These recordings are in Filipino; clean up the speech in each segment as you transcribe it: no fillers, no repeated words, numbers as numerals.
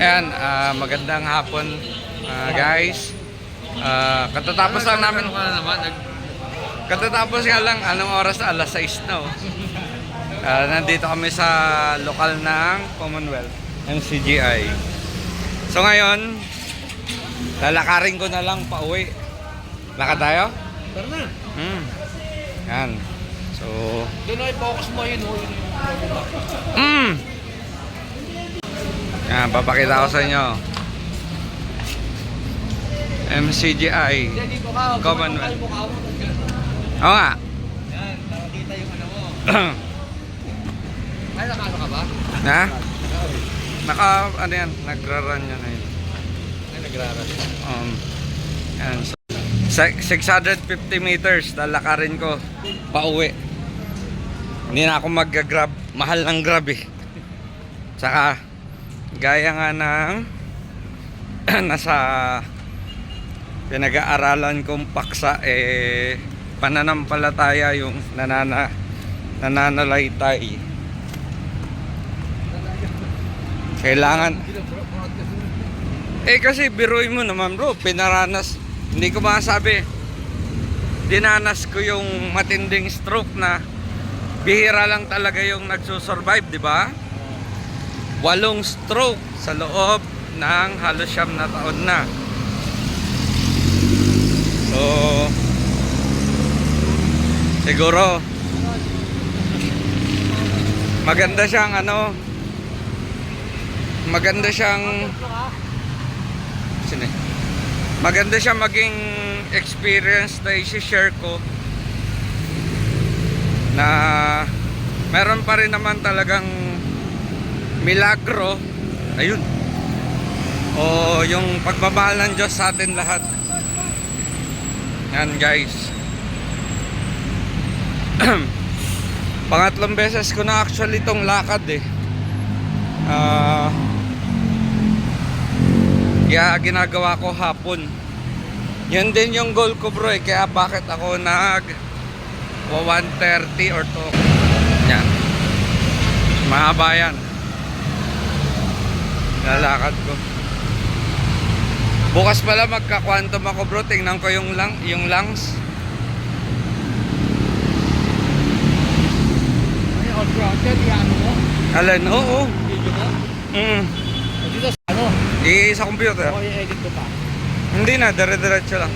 Ayan, magandang hapon guys. Katatapos lang namin. Katatapos nga lang, anong oras na? Alas 6 na. Nandito kami sa lokal ng Commonwealth, NCGI. So ngayon, lalakarin ko na lang pa uwi. Lakad tayo? Tara na. Yan. So, Doon ay focus mo yun. yan, papakita ko sa inyo. MCGI Dito ka. Commonwealth. Mukha mo. Oo nga. Yan, nakakita yung ano mo. Ay, nakano ka ba? Na? Ano yan, nagra-run yan ayun. Ay, nagraran. Yan. So, 650 meters, lalakarin ko pa uwi. Hindi na ako mag-grab. Mahal ng grab eh. Saka, gaya nga ng nasa pinag-aaralan kong paksa pananampalataya yung nananalaytay. Kailangan kasi biruin mo naman bro, pinaranas, hindi ko masabi, dinanas ko yung matinding stroke na bihira lang talaga yung nagsusurvive, di ba? 8 stroke sa loob ng halos 9 na taon na. So siguro maganda siyang maganda siyang maging experience na i-share ko, na meron pa rin naman talagang milagro, ayun, o yung pagmamahal ng Diyos sa atin lahat. Yan guys. Pangatlong beses ko na actually itong lakad eh. Kaya ginagawa ko hapon. Yan din yung goal ko bro eh. Kaya bakit ako nag 1:30 or 2. Yan. Mahaba yan. Lalakad ko. Bukas pala magka-quantum ako bro. Tingnan ko yung lungs. Ay, all-grounded, yan mo. Alin? Oo. Video mo. Dito sa ano? Sa computer. O, i-edit ko pa. Hindi na, dire-diretso lang.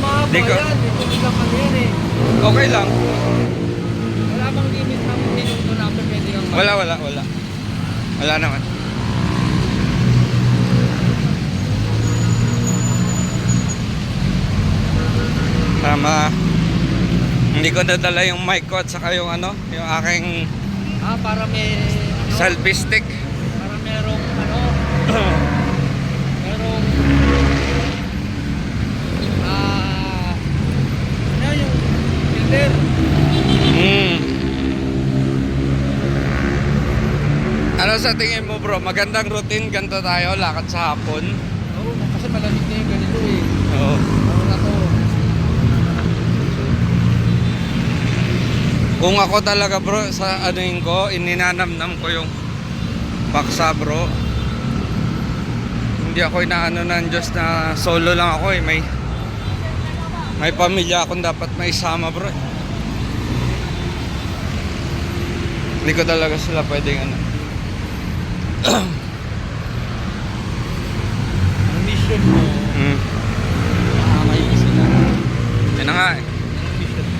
Mahaba Di ko- yan. Dito lang ano yan eh. Okay lang. Wala bang limit na minuto na pwede kang Wala. Wala naman. Tama. Hindi ko nadala yung mic ko at saka yung yung aking para may selfie stick. para merong merong yung filter. Ano sa tingin mo bro? Magandang routine, ganito tayo, lakad sa hapon. Oo, kasi malamig na yung ganito eh. Oo. Ano na to? Kung ako talaga bro, sa ko, ininanamnam ko yung paksa bro. Hindi ako inaano ng Diyos na solo lang ako eh. May pamilya akong dapat maisama bro. Hindi ko talaga sila pwedeng Ang mission mo, may isa na. Yan na nga eh. Ang mission mo.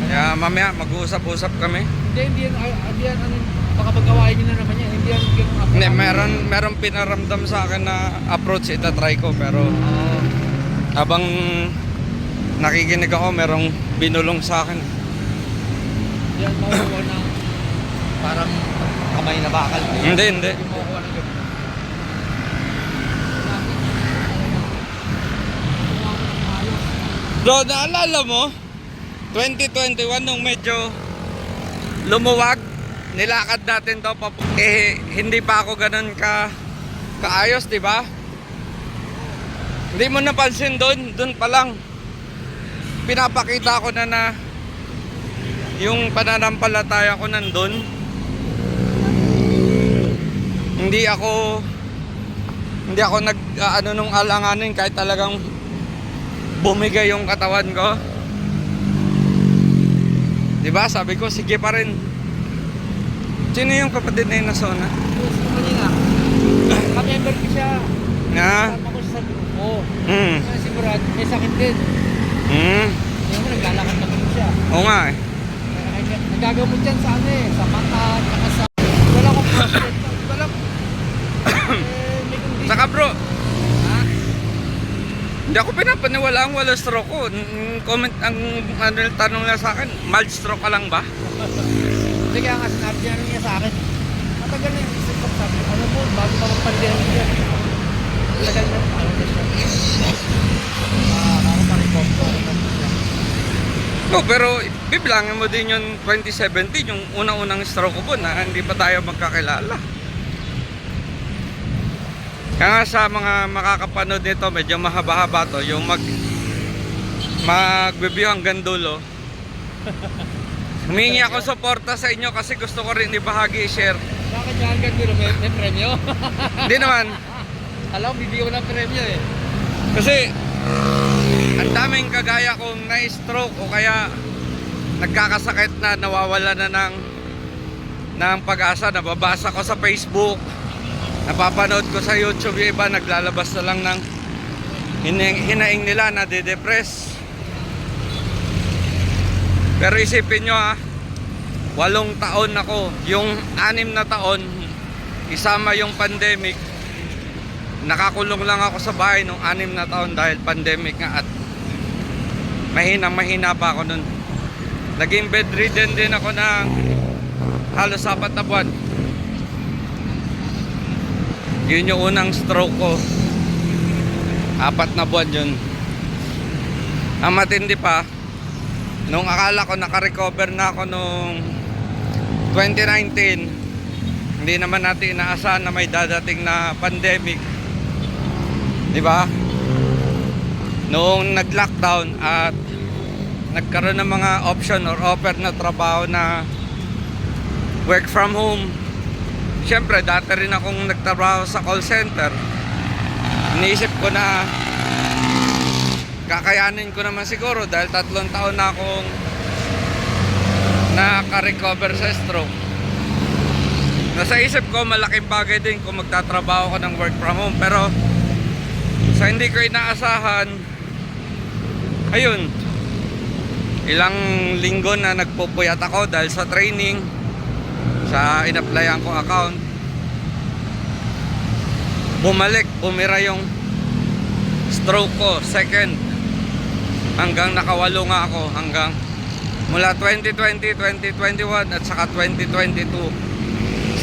Kaya mamaya mag-uusap-usap kami. Hindi yan, baka pagkawain nyo na naman yan. Hindi yan yung Hindi, meron pinaramdam sa akin na approach, itatry ko. Pero habang nakikinig ako, merong binulong sa akin. yan makukuha ng parang kamay na bakal. Hindi. Hindi makukuha ng ganun. Bro, naalala mo? 2021 nung medyo lumuwag, nilakad natin daw pa. Hindi pa ako ganun kaayos, di ba? Hindi mo napansin doon pa lang. Pinapakita ko na yung pananampalataya ko nandun. hindi ako nag ano nung alanganin kahit talagang bumigay yung katawan ko. 'Di ba? Sabi ko sige pa rin. Sino yung kapatid na yun na Sona? Gusto mo nila. Ka-member ko siya. Na? Kasama ko siya sa grupo. Hmm. Kaya si Brad, may sakit din. Hmm. Hindi naman naglalakad naman siya. Oo nga eh. Nagagamot yan sa ano eh, sa mata, saka sa... Wala akong prostate. Wala... may condition. Saka bro, Ha? hindi ako pinapaniwalaan wala stroke ko. Comment ang ano tanong na sa akin, mild stroke ka lang ba? Hindi kaya nga sinabi niya sa akin. Matagal na yung isip ko sabi. Ano po, bago pa mag-pandemic yan. Tagal na, ano na siya. Ako pa-report ko. No, pero bibilangin mo din yung 2017, yung unang-unang stroke ko po na hindi pa tayo magkakilala. Kaya nga sa mga makakapanood nito, medyo mahaba-haba to, yung mag-review hanggang dulo. Humingi ako suporta sa inyo kasi gusto ko rin ibahagi, i-share. Bakit yan hanggang dito may premyo? Hindi naman. Alam, bibigyan ko ng premyo eh. Kasi ang daming kagaya kong na-stroke o kaya nagkakasakit na nawawala na ng pag-asa. Nababasa ko sa Facebook, napapanood ko sa YouTube yung iba naglalabas na lang ng hinaing nila na de-depress. Pero isipin nyo 8 taon ako, yung 6 na taon isama yung pandemic. Nakakulong lang ako sa bahay nung 6 na taon dahil pandemic nga at mahina pa ako nun. Naging bedridden din ako ng halos 4 na buwan. Yun yung unang stroke ko. 4 na buwan yun. Ang matindi pa, nung akala ko nakarecover na ako nung 2019, hindi naman natin inaasahan na may dadating na pandemic. Diba? Noong nag-lockdown at nagkaroon ng mga option or offer na trabaho na work from home. Siyempre, dati rin akong nagtrabaho sa call center. Iniisip ko na kakayanin ko naman siguro dahil 3 taon na akong naka-recover sa stroke. Nasa isip ko, malaking bagay din kung magtatrabaho ko ng work from home. Pero sa hindi ko inaasahan, ayun, ilang linggo na nagpupuyat ako dahil sa training, sa in-applyan ko account. Bumira yung stroke ko, second. Hanggang nakawalo nga ako, hanggang mula 2020, 2021 at saka 2022.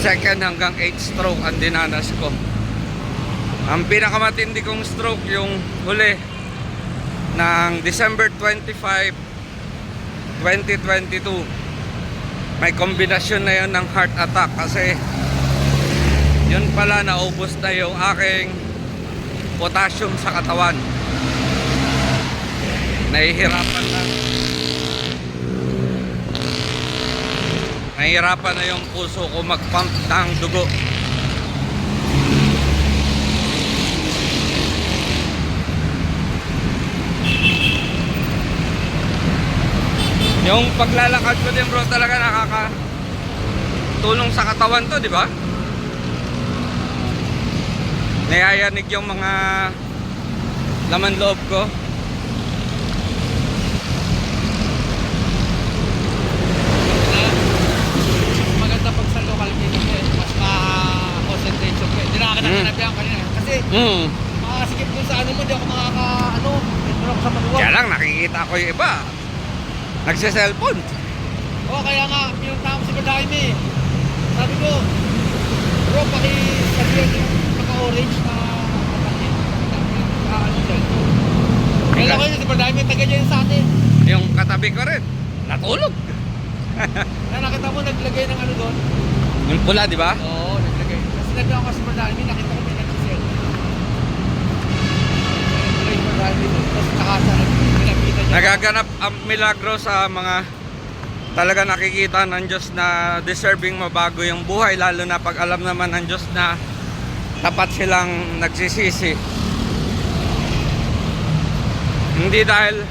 Second hanggang 8 stroke ang dinanas ko. Ang pinakamatindi kong stroke yung huli ng December 25, 2022. May kombinasyon na yun ng heart attack kasi yun pala naubos na yung aking potassium sa katawan. Nahihirapan na yung puso ko mag-pump ng dugo. Yung paglalakad ko din bro talaga nakakatulong sa katawan to, di ba? Nayayanig yung mga laman loob ko. Maganda pag sa local clinic eh, mas ma-concentration ko eh. Hindi nakakanabihan kanina. Kasi makasikip dun sa ano mo, di ako makaka-ano. Ito ako sa maluwag. Kaya lang nakikita ko yung iba nagse-cellphone. Oo, kaya nga, pinunta ko si Badaime. Sabi ko, bro, paki-sabihan yung naka-orange na ano cellphone. Kaya ko yun, si Badaime, taga niya yun sa atin. Yung katabi ko rin natulog. Na nakita mo, naglagay ng ano doon. Yung pula, di ba? Oo, naglagay. Kasi naglaw ko si Badaime, nakita ko may nag-cellphone. Naglagay si Badaime doon. Tapos nakasa, pinakita niya. Nagaganap ang milagro sa mga talaga nakikita ng Diyos na deserving mabago yung buhay, lalo na pag alam naman ng Diyos na tapat silang nagsisisi. Hindi dahil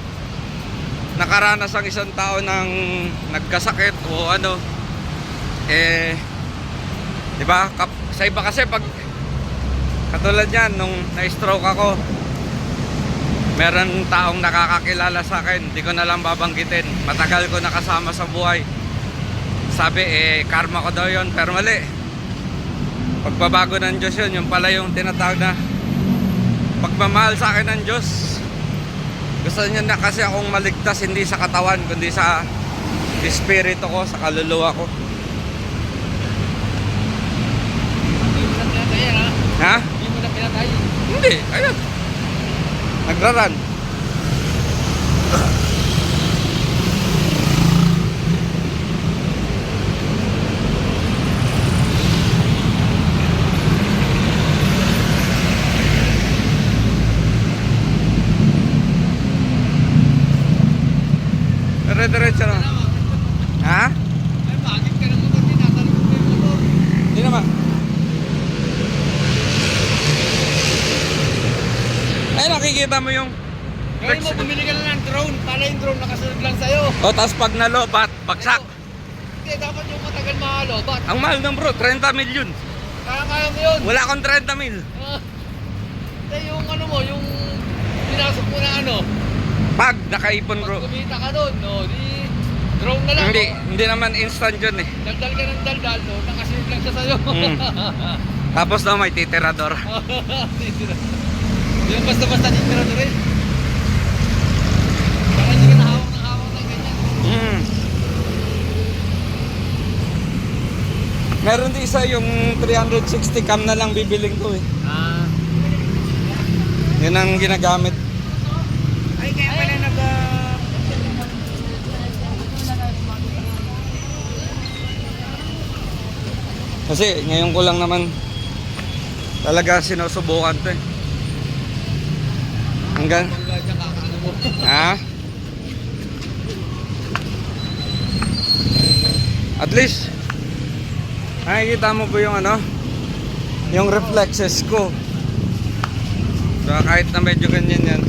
nakaranas ang isang tao ng nagkasakit o ano, di ba? Sa iba kasi pag katulad yan, nung na-stroke ako, meron taong nakakakilala sa akin, di ko na lang babanggitin. Matagal ko nakasama sa buhay. Sabi, karma ko daw yun, pero mali. Pagbabago ng Diyos yun, yung pala yung tinatawag na pagmamahal sa akin ng Diyos. Gusto niya na kasi akong maligtas, hindi sa katawan, kundi sa espiritu ko, sa kaluluwa ko. Hindi mo na pinatay yan, ha? Ha? Hindi mo na pinatay. Hindi, ayun. Nagraran. Dire-diretso na. Ha? Ay, bakit ka ng motor din? Natalikod mo yung motor. Hindi naman. Ay, nakikita mo yung Gawin mo, bumili ka lang ng drone. Para yung drone nakasunod lang sa'yo. o, tapos pag nalobat, bagsak. Hindi, dapat yung matagal makalobat. Ang mahal ng bro, 30 million. Kaya mo yun. Wala akong 30 mil. Hindi, yung ano mo, yung pinasok mo na ano. Pag nakaipon bro. Pag kumita ka doon, no, di drone na lang. Hindi naman instant yun eh. Daldal ka ng daldal, no, nakasunod lang siya sa'yo. Tapos daw may titirador. Hindi yung basta-basta titira doon rin. Baka hindi ka nahawak ng ganyan. Meron din isa yung 360 cam na lang bibiling ko eh. Yun ang ginagamit. Ay, kaya pala Kasi ngayon ko lang naman talaga sinusubukan to eh. Hanggang ha? At least nakikita mo po yung ano, yung reflexes ko. So kahit na medyo ganyan yan.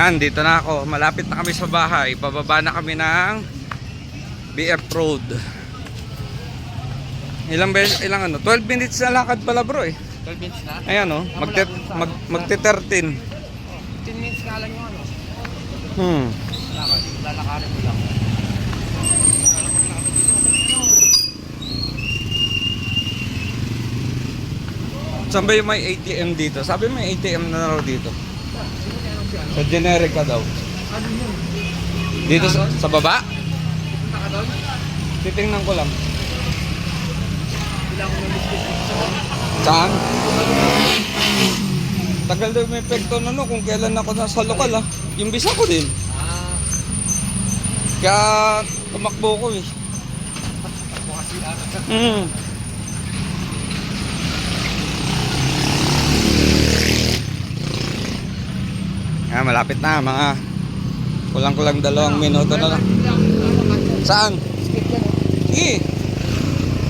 Yan, dito na ako. Malapit na kami sa bahay. Bababa na kami ng BF Road. Ilang 12 minutes na lakad pala bro eh. 12 minutes na? Ayan oh, magti 13. 10 minutes nga lang yung ano. Lalakarin mo lang. Saan ba yung may ATM dito? Sabi may ATM na raw dito. Sa generic ka daw. Ano yun? Dito sa baba? Punta ka doon? Titingnan ko lang. Bilang ko ng biscuit. Saan? Tagal daw may epekto na no kung kailan ako nasa lokal ah. Yung visa ko din. Kaya tumakbo ko eh. Ako kasi Malapit na mga kulang-kulang 2 minuto na lang. Saan? Sige.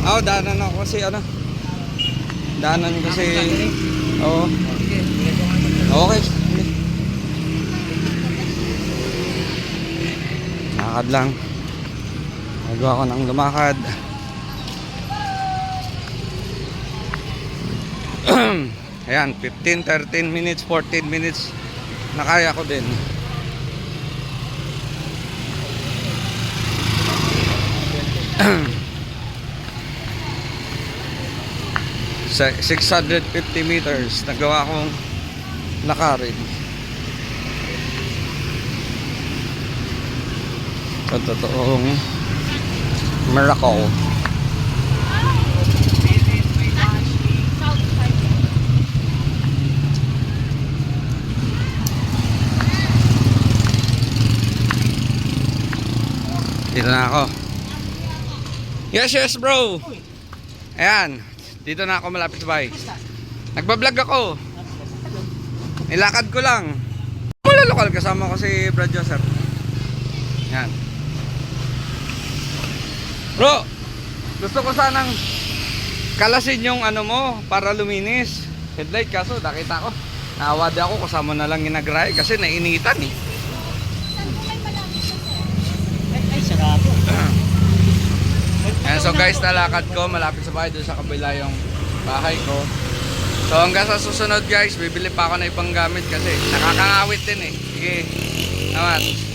Daanan ako kasi ano. Daanan kasi. Oo. Okay. Lakad lang. Magawa ko ng lumakad. Ayan, 15, 13 minutes, 14 minutes. Nakaya ko din. Sa 650 meters nagawa kong lakarin. Sa totoong miracle. Dito na ako. Yes bro. Ayan. Dito na ako malapit sa bahay. Nagbablog ako. Nilakad ko lang. Wala lokal kasama ko si Brad Joseph. Yan. Bro, gusto ko sanang kalasin yung ano mo para luminis. Headlight kaso nakita ko. Naawad ako kasama na lang yung nag-ride kasi nainitan eh. Ay, sarado. Ayan, so guys, nalakad ko malapit sa bahay doon sa kabila yung bahay ko. So hanggang sa susunod guys, bibili pa ako na ibang gamit kasi nakakangawit din eh. Sige, naman.